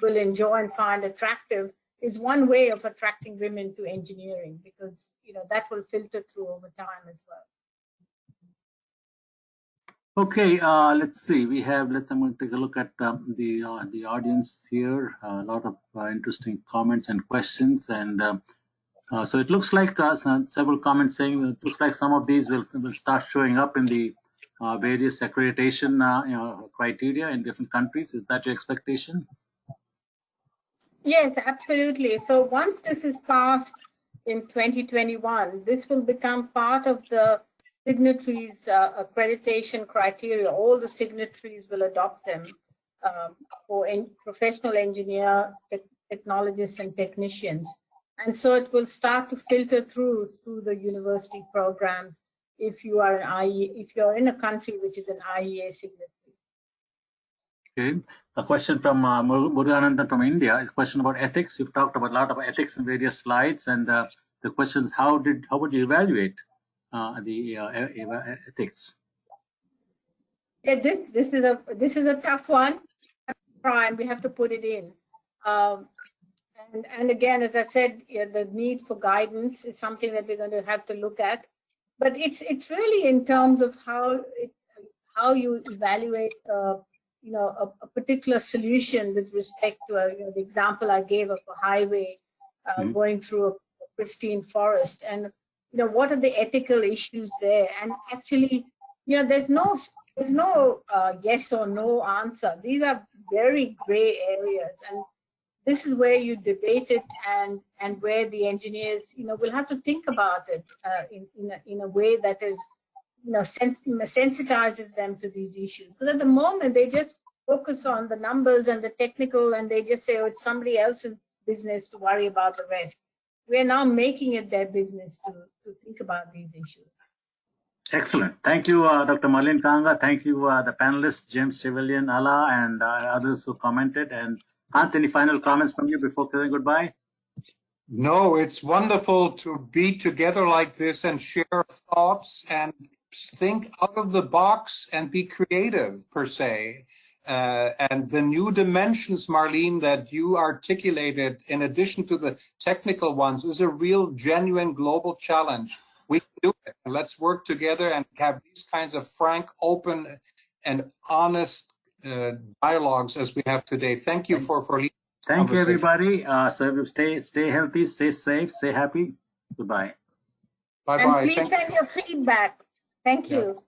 Speaker 3: will enjoy and find attractive is one way of attracting women to engineering, because that will filter through over time as well.
Speaker 2: Okay, let's see. I'm going to take a look at the audience here. A lot of interesting comments and questions, and so it looks like several comments saying it looks like some of these will start showing up in the various accreditation criteria in different countries. Is that your expectation?
Speaker 3: Yes, absolutely. So once this is passed in 2021, this will become part of the signatories accreditation criteria. All the signatories will adopt them for professional engineer, technologists, and technicians. And so it will start to filter through the university programs if you are if you're in a country which is an IEA signatory.
Speaker 2: Okay. A question from Muruganandan from India. Is a question about ethics. You've talked about a lot of ethics in various slides, and the question is how would you evaluate the ethics?
Speaker 3: Yeah, this is a tough one. And we have to put it in. And again, as I said, yeah, the need for guidance is something that we're going to have to look at. But it's really in terms of how you evaluate a particular solution with respect to the example I gave of a highway going through a pristine forest, and what are the ethical issues there? And actually, there's no yes or no answer. These are very gray areas, and this is where you debate it, and where the engineers will have to think about it in a way that is sensitizes them to these issues. Because at the moment they just focus on the numbers and the technical, and they just say, oh, it's somebody else's business to worry about the rest. We're now making it their business to think about these issues.
Speaker 2: Excellent. Thank you, Dr. Marlene Kanga. Thank you, the panelists, James Trevelyan, Ala, and others who commented. And Hans, any final comments from you before saying goodbye?
Speaker 4: No, it's wonderful to be together like this and share thoughts and think out of the box and be creative, per se. And the new dimensions, Marlene, that you articulated, in addition to the technical ones, is a real, genuine global challenge. We can do it. Let's work together and have these kinds of frank, open, and honest dialogues as we have today. Thank you for leading.
Speaker 2: Thank you, everybody. So stay healthy, stay safe, stay happy. Goodbye.
Speaker 4: Bye-bye.
Speaker 3: And please send your feedback. Thank you.